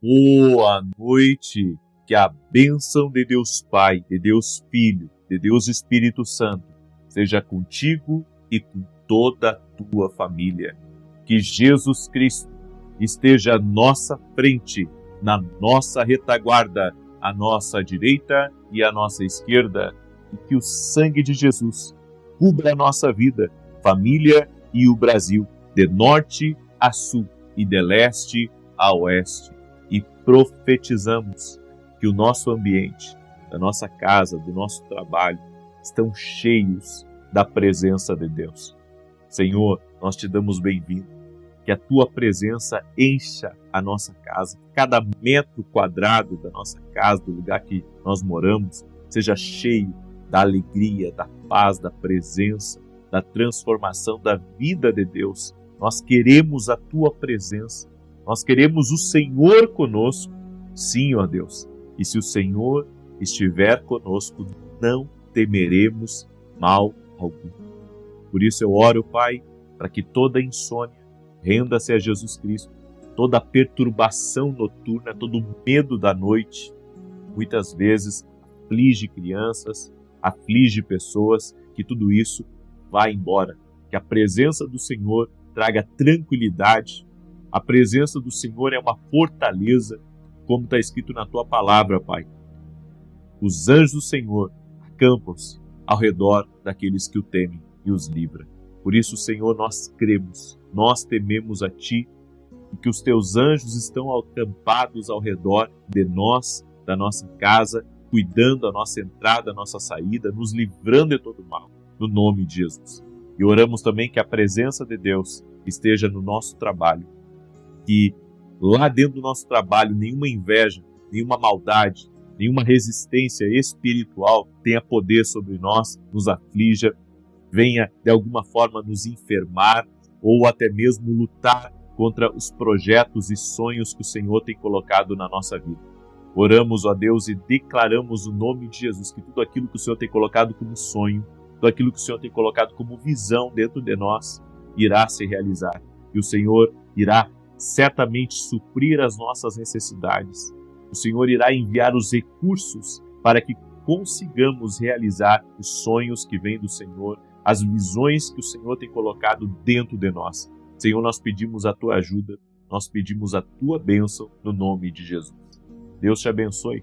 Boa noite, que a bênção de Deus Pai, de Deus Filho, de Deus Espírito Santo seja contigo e com toda a tua família. Que Jesus Cristo esteja à nossa frente, na nossa retaguarda, à nossa direita e à nossa esquerda, e que o sangue de Jesus cubra a nossa vida, família e o Brasil, de norte a sul e de leste a oeste. E profetizamos que o nosso ambiente, da nossa casa, do nosso trabalho, estão cheios da presença de Deus. Senhor, nós te damos bem-vindo, que a tua presença encha a nossa casa, cada metro quadrado da nossa casa, do lugar que nós moramos, seja cheio da alegria, da paz, da presença, da transformação da vida de Deus. Nós queremos a tua presença. Nós queremos o Senhor conosco, sim, ó Deus. E se o Senhor estiver conosco, não temeremos mal algum. Por isso eu oro, Pai, para que toda insônia renda-se a Jesus Cristo, toda perturbação noturna, todo medo da noite, muitas vezes aflige crianças, aflige pessoas, que tudo isso vá embora. Que a presença do Senhor traga tranquilidade. A presença do Senhor é uma fortaleza, como está escrito na tua palavra, Pai. Os anjos do Senhor acampam-se ao redor daqueles que o temem e os livra. Por isso, Senhor, nós cremos, nós tememos a Ti, e que os Teus anjos estão acampados ao redor de nós, da nossa casa, cuidando da nossa entrada, da nossa saída, nos livrando de todo mal, no nome de Jesus. E oramos também que a presença de Deus esteja no nosso trabalho, que lá dentro do nosso trabalho nenhuma inveja, nenhuma maldade, nenhuma resistência espiritual tenha poder sobre nós, nos aflija, venha de alguma forma nos enfermar ou até mesmo lutar contra os projetos e sonhos que o Senhor tem colocado na nossa vida. Oramos, ó Deus, e declaramos o nome de Jesus, que tudo aquilo que o Senhor tem colocado como sonho, tudo aquilo que o Senhor tem colocado como visão dentro de nós, irá se realizar. E o Senhor irá certamente suprir as nossas necessidades. O Senhor irá enviar os recursos para que consigamos realizar os sonhos que vêm do Senhor, as visões que o Senhor tem colocado dentro de nós. Senhor, nós pedimos a tua ajuda, nós pedimos a tua bênção no nome de Jesus. Deus te abençoe.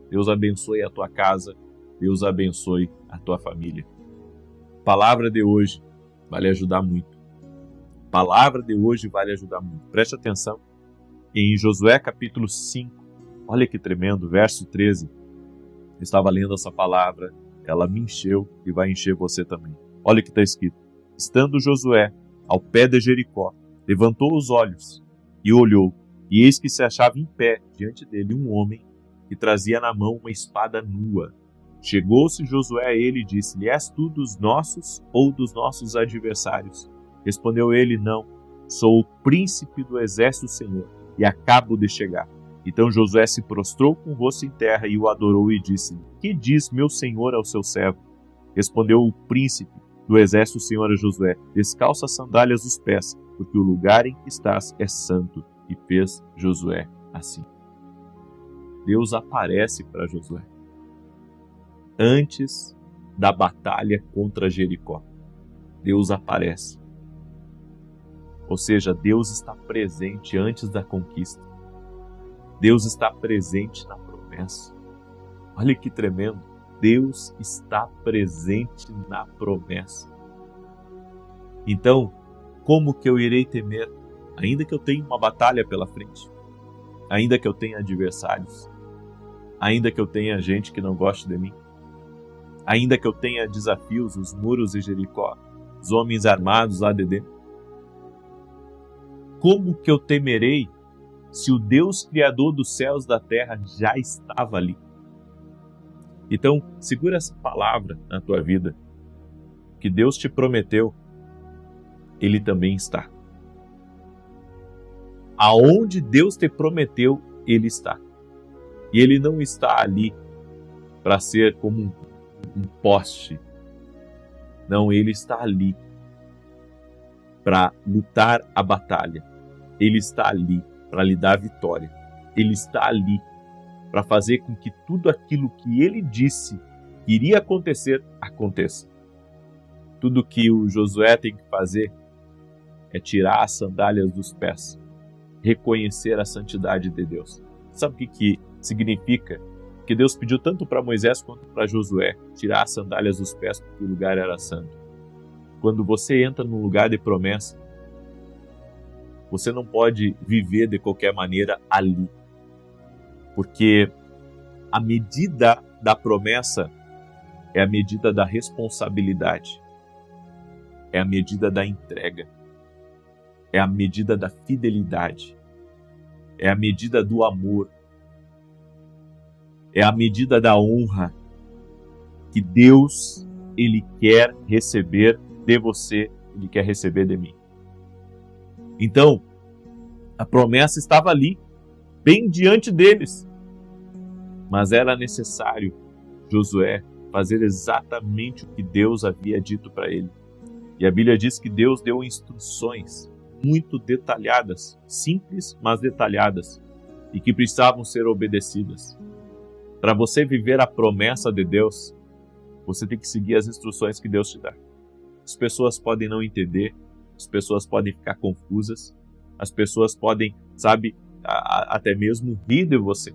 Deus abençoe a tua casa. Deus abençoe a tua família. A palavra de hoje vai lhe ajudar muito. A palavra de hoje vai lhe ajudar muito. Preste atenção. Em Josué capítulo 5, olha que tremendo, verso 13. Eu estava lendo essa palavra, ela me encheu e vai encher você também. Olha o que está escrito. Estando Josué ao pé de Jericó, levantou os olhos e olhou, e eis que se achava em pé diante dele um homem que trazia na mão uma espada nua. Chegou-se Josué a ele e disse-lhe: És tu dos nossos ou dos nossos adversários? Respondeu ele: Não, sou o príncipe do exército do Senhor e acabo de chegar. Então Josué se prostrou com o rosto em terra e o adorou e disse-lhe: Que diz meu senhor ao seu servo? Respondeu o príncipe do exército do Senhor a Josué: Descalça as sandálias dos pés, porque o lugar em que estás é santo. E fez Josué assim. Deus aparece para Josué antes da batalha contra Jericó. Deus aparece. Ou seja, Deus está presente antes da conquista. Deus está presente na promessa. Olha que tremendo. Deus está presente na promessa. Então, como que eu irei temer? Ainda que eu tenha uma batalha pela frente, ainda que eu tenha adversários, ainda que eu tenha gente que não goste de mim, ainda que eu tenha desafios, os muros de Jericó, os homens armados lá de dentro. Como que eu temerei se o Deus Criador dos céus e da terra já estava ali? Então, segura essa palavra na tua vida, que Deus te prometeu, Ele também está. Aonde Deus te prometeu, Ele está. E Ele não está ali para ser como um poste. Não, Ele está ali para lutar a batalha. Ele está ali para lhe dar vitória. Ele está ali para fazer com que tudo aquilo que ele disse que iria acontecer, aconteça. Tudo que o Josué tem que fazer é tirar as sandálias dos pés, reconhecer a santidade de Deus. Sabe o que significa? Que Deus pediu tanto para Moisés quanto para Josué tirar as sandálias dos pés porque o lugar era santo. Quando você entra num lugar de promessa, você não pode viver de qualquer maneira ali. Porque a medida da promessa é a medida da responsabilidade, é a medida da entrega, é a medida da fidelidade, é a medida do amor, é a medida da honra que Deus, Ele quer receber de você, Ele quer receber de mim. Então, a promessa estava ali, bem diante deles. Mas era necessário Josué fazer exatamente o que Deus havia dito para ele. E a Bíblia diz que Deus deu instruções muito detalhadas, simples, mas detalhadas, e que precisavam ser obedecidas. Para você viver a promessa de Deus, você tem que seguir as instruções que Deus te dá. As pessoas podem não entender, as pessoas podem ficar confusas, as pessoas podem, até mesmo rir de você.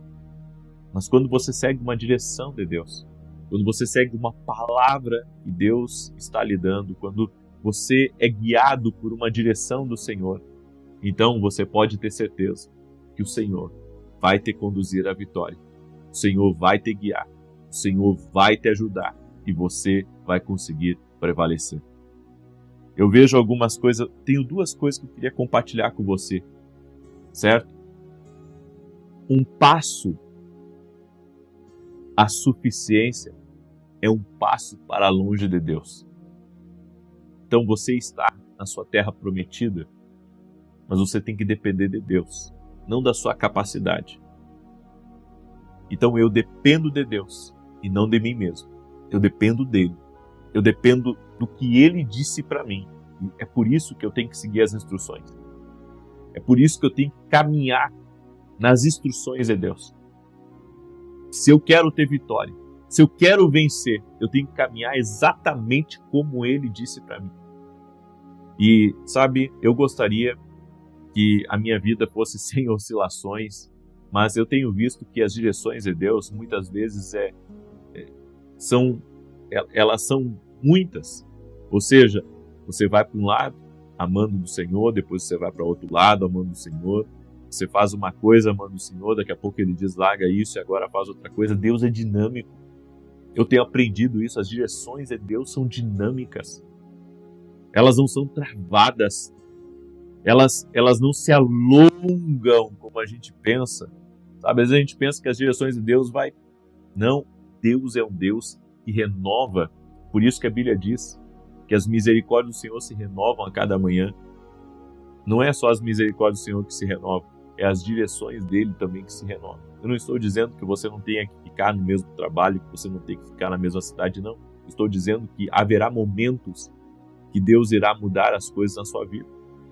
Mas quando você segue uma direção de Deus, quando você segue uma palavra que Deus está lhe dando, quando você é guiado por uma direção do Senhor, então você pode ter certeza que o Senhor vai te conduzir à vitória. O Senhor vai te guiar, o Senhor vai te ajudar e você vai conseguir prevalecer. Eu vejo algumas coisas, tenho duas coisas que eu queria compartilhar com você, certo? Um passo à suficiência é um passo para longe de Deus. Então você está na sua terra prometida, mas você tem que depender de Deus, não da sua capacidade. Então eu dependo de Deus e não de mim mesmo. Eu dependo dele. Eu dependo do que ele disse para mim. E é por isso que eu tenho que seguir as instruções. É por isso que eu tenho que caminhar nas instruções de Deus. Se eu quero ter vitória, se eu quero vencer, eu tenho que caminhar exatamente como ele disse para mim. E, eu gostaria que a minha vida fosse sem oscilações, mas eu tenho visto que as direções de Deus, muitas vezes, elas são muitas. Ou seja, você vai para um lado, amando do Senhor, depois você vai para outro lado, amando do Senhor. Você faz uma coisa, amando o Senhor, daqui a pouco ele diz, larga isso e agora faz outra coisa. Deus é dinâmico. Eu tenho aprendido isso, as direções de Deus são dinâmicas. Elas não são travadas. Elas não se alongam como a gente pensa. Às vezes a gente pensa que as direções de Deus vai... Não, Deus é um Deus que renova. Por isso que a Bíblia diz que as misericórdias do Senhor se renovam a cada manhã. Não é só as misericórdias do Senhor que se renovam, é as direções dele também que se renovam. Eu não estou dizendo que você não tenha que ficar no mesmo trabalho, que você não tenha que ficar na mesma cidade, não. Estou dizendo que haverá momentos que Deus irá mudar as coisas na sua vida.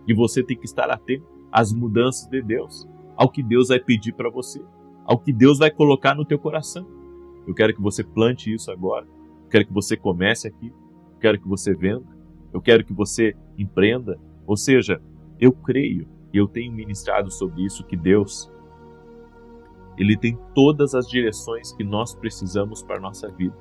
E você tem que estar atento às mudanças de Deus, ao que Deus vai pedir para você, ao que Deus vai colocar no teu coração. Eu quero que você plante isso agora. Eu quero que você comece aqui. Eu quero que você venda. Eu quero que você empreenda. Ou seja, eu creio e eu tenho ministrado sobre isso que Deus, Ele tem todas as direções que nós precisamos para a nossa vida.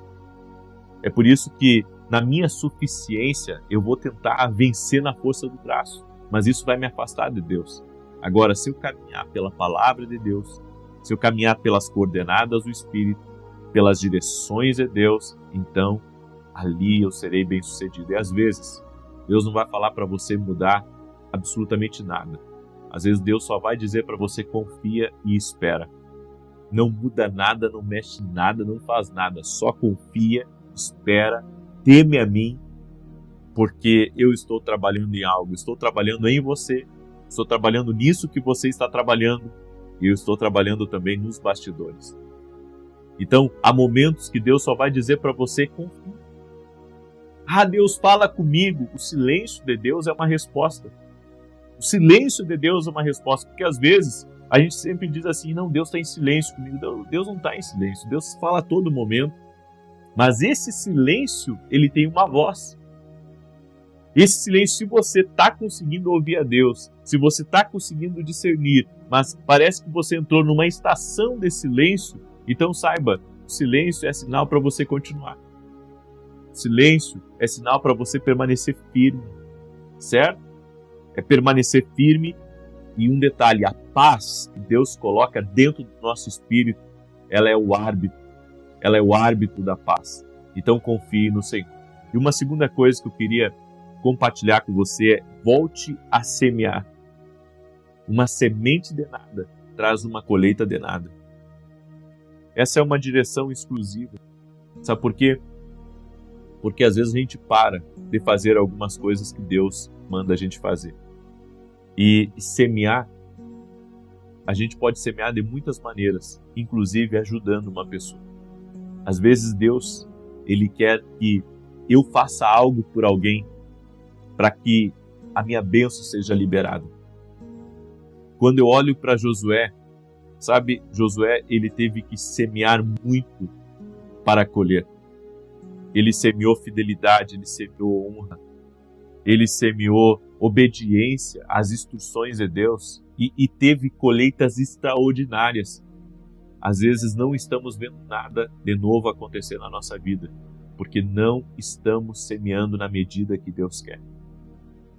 É por isso que na minha suficiência eu vou tentar vencer na força do braço, mas isso vai me afastar de Deus. Agora, se eu caminhar pela palavra de Deus, se eu caminhar pelas coordenadas do Espírito, pelas direções de Deus, então ali eu serei bem-sucedido. E às vezes, Deus não vai falar para você mudar absolutamente nada. Às vezes Deus só vai dizer para você confia e espera. Não muda nada, não mexe nada, não faz nada. Só confia, espera, teme a mim, porque eu estou trabalhando em algo. Estou trabalhando em você. Estou trabalhando nisso que você está trabalhando. E eu estou trabalhando também nos bastidores. Então, há momentos que Deus só vai dizer para você confia. Ah, Deus fala comigo. O silêncio de Deus é uma resposta. O silêncio de Deus é uma resposta, porque às vezes A gente sempre diz assim, não, Deus está em silêncio comigo. Deus não está em silêncio, Deus fala a todo momento. Mas esse silêncio, ele tem uma voz. Esse silêncio, se você está conseguindo ouvir a Deus, se você está conseguindo discernir, mas parece que você entrou numa estação de silêncio, então saiba, o silêncio é sinal para você continuar. O silêncio é sinal para você permanecer firme, certo? É permanecer firme. E um detalhe, a paz que Deus coloca dentro do nosso espírito, ela é o árbitro. Ela é o árbitro da paz. Então confie no Senhor. E uma segunda coisa que eu queria compartilhar com você é: volte a semear. Uma semente de nada traz uma colheita de nada. Essa é uma direção exclusiva. Sabe por quê? Porque às vezes a gente para de fazer algumas coisas que Deus manda a gente fazer. E semear, a gente pode semear de muitas maneiras, inclusive ajudando uma pessoa. Às vezes Deus, Ele quer que eu faça algo por alguém para que a minha bênção seja liberada. Quando eu olho para Josué, sabe, Josué, ele teve que semear muito para colher. Ele semeou fidelidade, ele semeou honra, ele semeou obediência às instruções de Deus e teve colheitas extraordinárias. Às vezes não estamos vendo nada de novo acontecer na nossa vida, porque não estamos semeando na medida que Deus quer.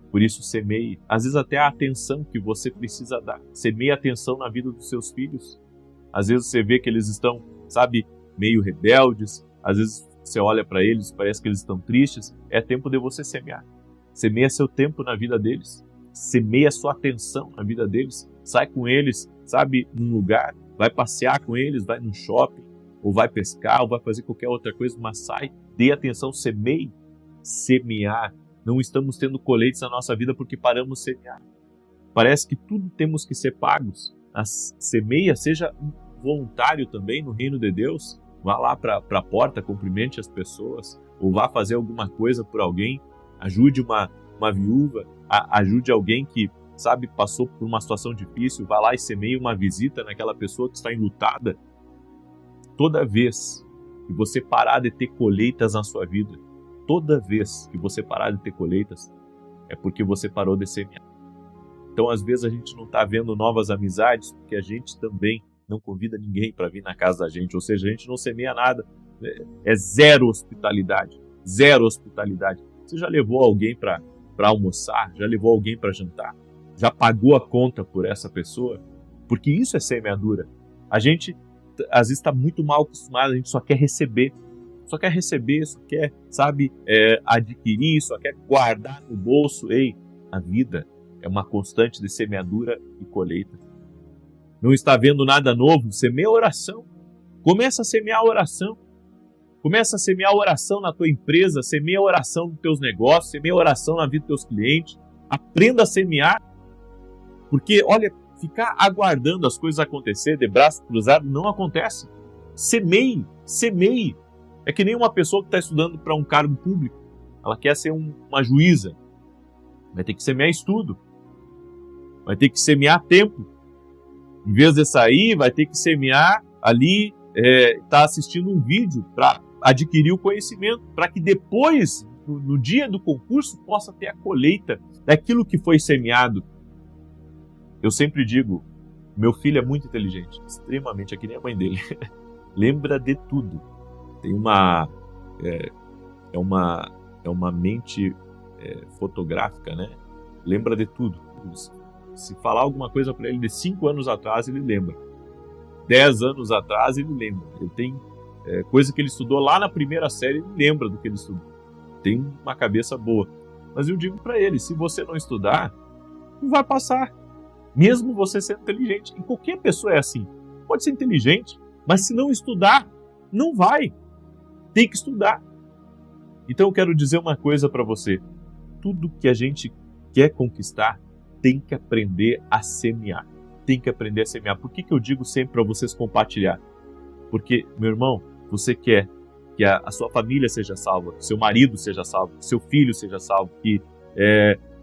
Por isso semeie, às vezes até a atenção que você precisa dar. Semeie atenção na vida dos seus filhos. Às vezes você vê que eles estão, sabe, meio rebeldes, às vezes você olha para eles, parece que eles estão tristes, é tempo de você semear. Semeia seu tempo na vida deles. Semeia sua atenção na vida deles. Sai com eles, sabe, num lugar. Vai passear com eles, vai num shopping. Ou vai pescar, ou vai fazer qualquer outra coisa. Mas sai, dê atenção, semeie. Semear. Não estamos tendo colheitas na nossa vida porque paramos de semear. Parece que tudo temos que ser pagos. Semeia, seja voluntário também no reino de Deus. Vá lá para a porta, cumprimente as pessoas. Ou vá fazer alguma coisa por alguém. Ajude uma viúva, ajude alguém que, sabe, passou por uma situação difícil, vá lá e semeie uma visita naquela pessoa que está enlutada. Toda vez que você parar de ter colheitas na sua vida, toda vez que você parar de ter colheitas, é porque você parou de semear. Então, às vezes, a gente não está vendo novas amizades, porque a gente também não convida ninguém para vir na casa da gente, ou seja, a gente não semeia nada. É zero hospitalidade, zero hospitalidade. Você já levou alguém para almoçar? Já levou alguém para jantar? Já pagou a conta por essa pessoa? Porque isso é semeadura. A gente, às vezes, está muito mal acostumado, a gente só quer receber. Só quer receber, só quer, sabe, adquirir, só quer guardar no bolso. Ei, a vida é uma constante de semeadura e colheita. Não está vendo nada novo? Semeia oração. Começa a semear a oração. Começa a semear a oração na tua empresa, semeia a oração nos teus negócios, semeia a oração na vida dos teus clientes. Aprenda a semear. Porque, olha, ficar aguardando as coisas acontecer de braço cruzado não acontece. Semeie, semeie. É que nem uma pessoa que está estudando para um cargo público. Ela quer ser uma juíza. Vai ter que semear estudo. Vai ter que semear tempo. Em vez de sair, vai ter que semear ali, tá assistindo um vídeo para adquirir o conhecimento, para que depois, no dia do concurso, possa ter a colheita daquilo que foi semeado. Eu sempre digo, meu filho é muito inteligente, extremamente, é que nem a mãe dele. Lembra de tudo. Tem uma mente fotográfica, né? Lembra de tudo. Se falar alguma coisa para ele de 5 anos atrás, ele lembra. 10 anos atrás, ele lembra. Ele tem coisa que ele estudou lá na primeira série, ele lembra do que ele estudou. Tem uma cabeça boa. Mas eu digo para ele, se você não estudar, não vai passar. Mesmo você sendo inteligente. E qualquer pessoa é assim. Pode ser inteligente, mas se não estudar, não vai. Tem que estudar. Então eu quero dizer uma coisa para você. Tudo que a gente quer conquistar, tem que aprender a semear. Tem que aprender a semear. Por que eu digo sempre para vocês compartilhar? Porque, meu irmão, você quer que a sua família seja salva, que seu marido seja salvo, que seu filho seja salvo, que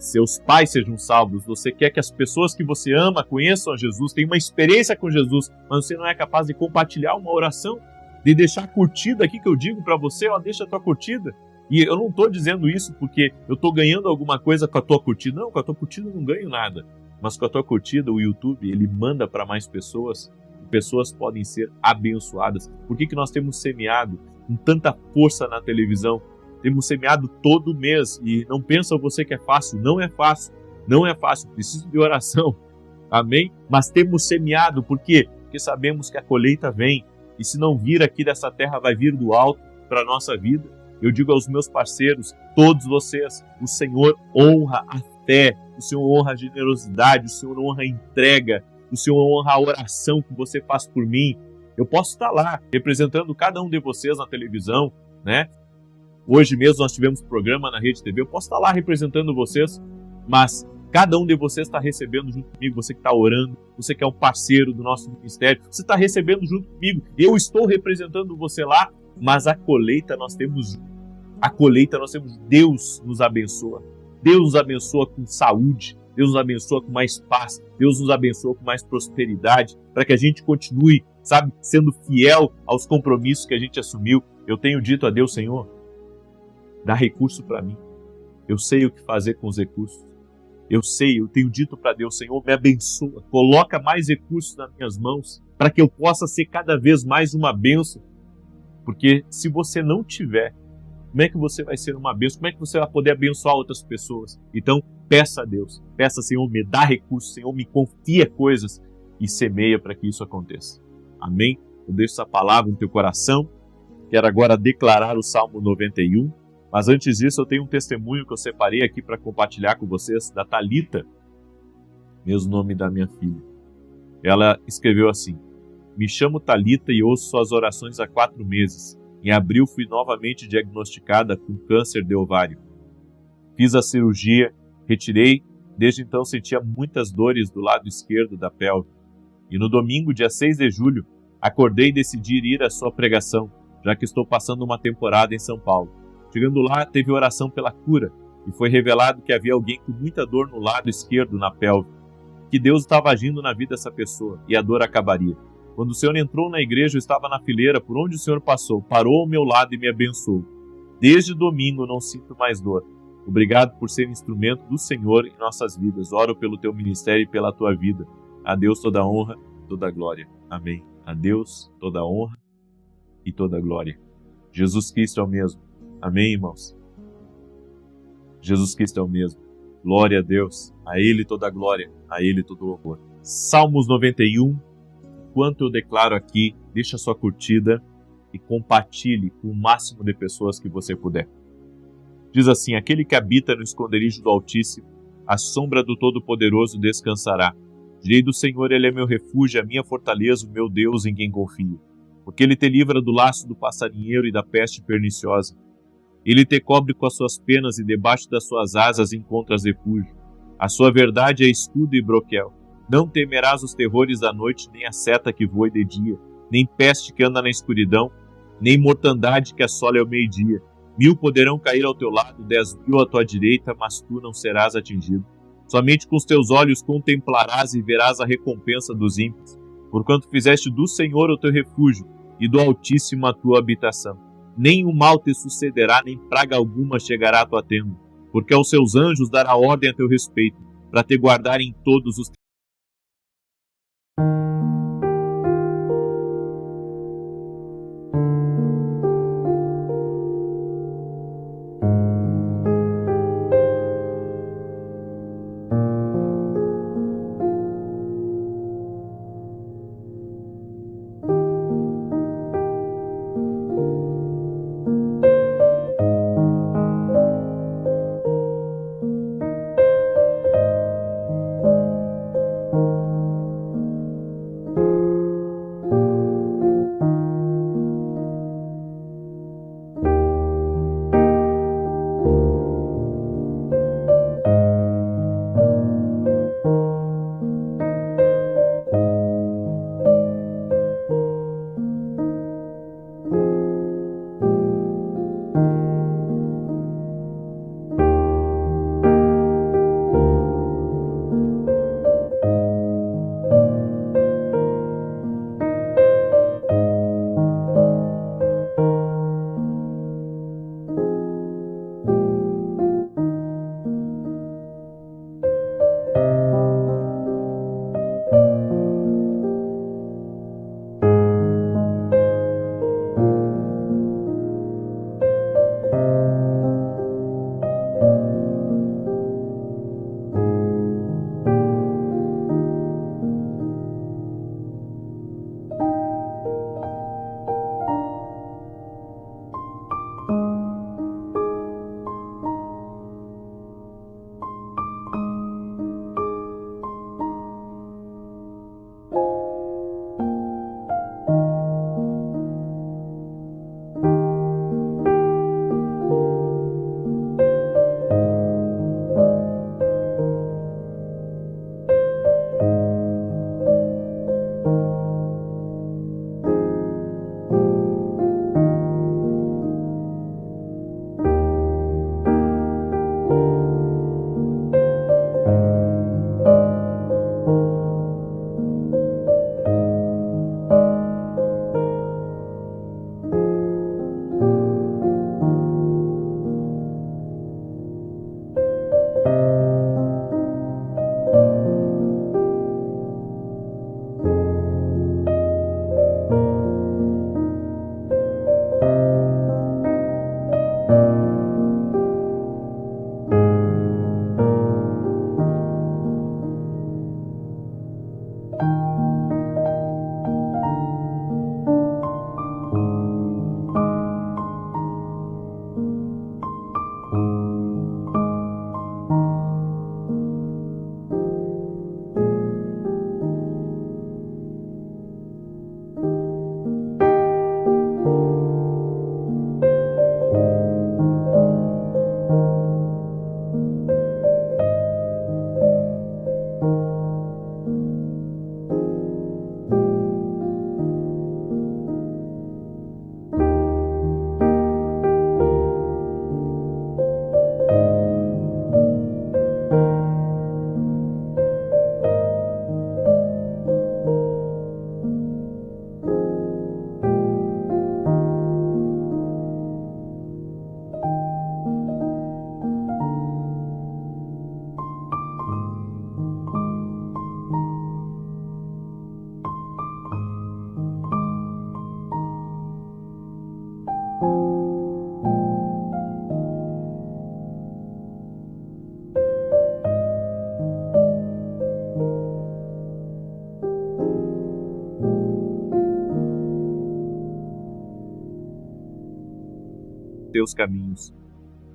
seus pais sejam salvos, você quer que as pessoas que você ama conheçam a Jesus, tenham uma experiência com Jesus, mas você não é capaz de compartilhar uma oração, de deixar a curtida aqui que eu digo para você, ó, deixa a tua curtida. E eu não estou dizendo isso porque eu estou ganhando alguma coisa com a tua curtida. Não, com a tua curtida eu não ganho nada. Mas com a tua curtida, o YouTube, ele manda para mais pessoas, e pessoas podem ser abençoadas. Por que nós temos semeado com tanta força na televisão? Temos semeado todo mês, e não pensa você que é fácil. Não é fácil, não é fácil, preciso de oração, amém? Mas temos semeado, por quê? Porque sabemos que a colheita vem, e se não vir aqui dessa terra, vai vir do alto para a nossa vida. Eu digo aos meus parceiros, todos vocês, o Senhor honra a fé, o Senhor honra a generosidade, o Senhor honra a entrega, o Senhor honra a oração que você faz por mim. Eu posso estar lá, representando cada um de vocês na televisão, né? Hoje mesmo nós tivemos programa na Rede TV, eu posso estar lá representando vocês, mas cada um de vocês está recebendo junto comigo, você que está orando, você que é um parceiro do nosso ministério, você está recebendo junto comigo, eu estou representando você lá, mas a colheita nós temos Deus nos abençoa. Deus nos abençoa com saúde, Deus nos abençoa com mais paz, Deus nos abençoa com mais prosperidade, para que a gente continue, sabe, sendo fiel aos compromissos que a gente assumiu. Eu tenho dito a Deus, Senhor, dá recurso para mim. Eu sei o que fazer com os recursos. Eu tenho dito para Deus, Senhor, me abençoa, coloca mais recursos nas minhas mãos, para que eu possa ser cada vez mais uma bênção. Porque se você não tiver, como é que você vai ser uma bênção? Como é que você vai poder abençoar outras pessoas? Então, peça a Deus. Peça, Senhor, me dá recursos. Senhor, me confia coisas e semeia para que isso aconteça. Amém? Eu deixo essa palavra no teu coração. Quero agora declarar o Salmo 91. Mas antes disso, eu tenho um testemunho que eu separei aqui para compartilhar com vocês, da Thalita, mesmo nome da minha filha. Ela escreveu assim: me chamo Thalita e ouço suas orações há 4 meses. Em abril fui novamente diagnosticada com câncer de ovário. Fiz a cirurgia, retirei, desde então sentia muitas dores do lado esquerdo da pelve. E no domingo, dia 6 de julho, acordei e decidi ir à sua pregação, já que estou passando uma temporada em São Paulo. Chegando lá, teve oração pela cura, e foi revelado que havia alguém com muita dor no lado esquerdo na pelve, que Deus estava agindo na vida dessa pessoa, e a dor acabaria. Quando o Senhor entrou na igreja, eu estava na fileira por onde o Senhor passou, parou ao meu lado e me abençoou. Desde domingo não sinto mais dor. Obrigado por ser instrumento do Senhor em nossas vidas. Oro pelo teu ministério e pela tua vida. A Deus toda a honra, toda a glória. Amém. A Deus toda a honra e toda a glória. Jesus Cristo é o mesmo. Amém, irmãos? Jesus Cristo é o mesmo. Glória a Deus. A Ele toda a glória, a Ele todo o louvor. Salmos 91. Enquanto eu declaro aqui, deixa a sua curtida e compartilhe com o máximo de pessoas que você puder. Diz assim: aquele que habita no esconderijo do Altíssimo, à sombra do Todo-Poderoso descansará. Direi do Senhor, Ele é meu refúgio, a minha fortaleza, o meu Deus em quem confio. Porque Ele te livra do laço do passarinheiro e da peste perniciosa. Ele te cobre com as suas penas e debaixo das suas asas encontras refúgio. A sua verdade é escudo e broquel. Não temerás os terrores da noite, nem a seta que voe de dia, nem peste que anda na escuridão, nem mortandade que assola ao meio-dia. 1000 poderão cair ao teu lado, 10.000 à tua direita, mas tu não serás atingido. Somente com os teus olhos contemplarás e verás a recompensa dos ímpios, porquanto fizeste do Senhor o teu refúgio e do Altíssimo a tua habitação. Nem o mal te sucederá, nem praga alguma chegará à tua tenda, porque aos seus anjos dará ordem a teu respeito, para te guardar em todos os teus caminhos.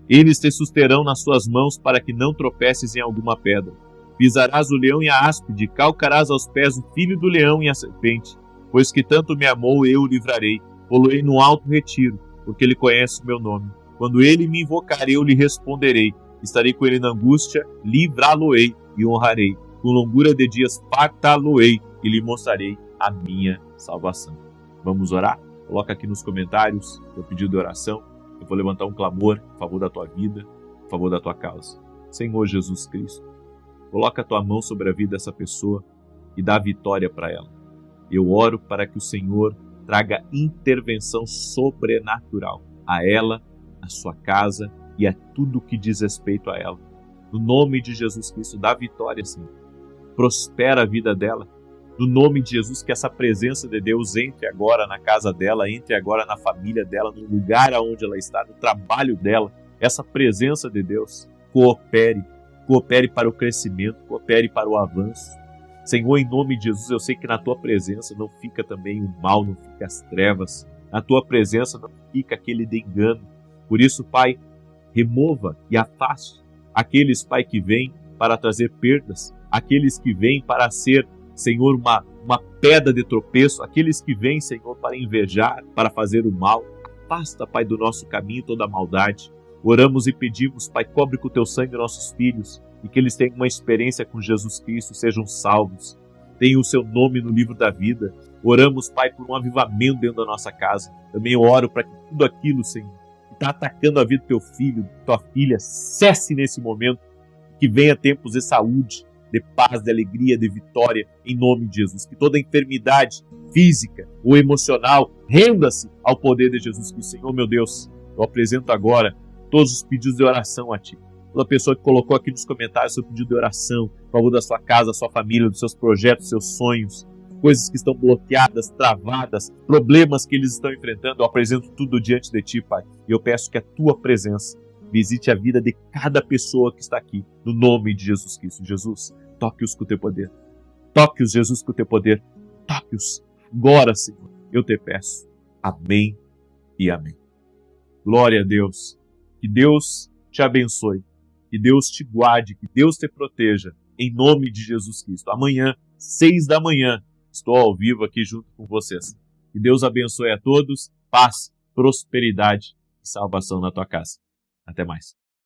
Eles te susterão nas suas mãos para que não tropeces em alguma pedra. Pisarás o leão e a áspide, calcarás aos pés o filho do leão e a serpente. Pois que tanto me amou, eu o livrarei. Pô-lo-ei no alto retiro, porque ele conhece o meu nome. Quando ele me invocar, eu lhe responderei. Estarei com ele na angústia, livrá-lo-ei e honrarei. Com longura de dias fartá-lo-ei e lhe mostrarei a minha salvação. Vamos orar? Coloca aqui nos comentários o pedido de oração. Eu vou levantar um clamor a favor da tua vida, a favor da tua causa. Senhor Jesus Cristo, coloca a tua mão sobre a vida dessa pessoa e dá vitória para ela. Eu oro para que o Senhor traga intervenção sobrenatural a ela, a sua casa e a tudo que diz respeito a ela. No nome de Jesus Cristo, dá vitória, Senhor. Prospera a vida dela. No nome de Jesus, que essa presença de Deus entre agora na casa dela, entre agora na família dela, no lugar aonde ela está, no trabalho dela. Essa presença de Deus coopere para o crescimento, coopere para o avanço. Senhor, em nome de Jesus, eu sei que na tua presença não fica também o mal, não fica as trevas. Na tua presença não fica aquele de engano. Por isso, Pai, remova e afaste aqueles, Pai, que vêm para trazer perdas, aqueles que vêm para ser, Senhor, uma pedra de tropeço, aqueles que vêm, Senhor, para invejar, para fazer o mal. Afasta, Pai, do nosso caminho toda a maldade. Oramos e pedimos, Pai, cobre com o teu sangue nossos filhos e que eles tenham uma experiência com Jesus Cristo, sejam salvos, tenham o seu nome no livro da vida. Oramos, Pai, por um avivamento dentro da nossa casa. Também eu oro para que tudo aquilo, Senhor, que está atacando a vida do teu filho, tua filha, cesse nesse momento, que venha tempos de saúde, de paz, de alegria, de vitória, em nome de Jesus. Que toda enfermidade física ou emocional renda-se ao poder de Jesus Cristo. Senhor, meu Deus, eu apresento agora todos os pedidos de oração a Ti. Toda pessoa que colocou aqui nos comentários seu pedido de oração, a favor da sua casa, da sua família, dos seus projetos, dos seus sonhos, coisas que estão bloqueadas, travadas, problemas que eles estão enfrentando, eu apresento tudo diante de Ti, Pai. E eu peço que a Tua presença visite a vida de cada pessoa que está aqui, no nome de Jesus Cristo. Jesus, toque-os com o Teu poder. Toque-os, Jesus, com o Teu poder. Toque-os. Agora, Senhor, eu te peço. Amém e amém. Glória a Deus. Que Deus te abençoe. Que Deus te guarde. Que Deus te proteja. Em nome de Jesus Cristo. Amanhã, 6 da manhã, estou ao vivo aqui junto com vocês. Que Deus abençoe a todos. Paz, prosperidade e salvação na tua casa. Até mais.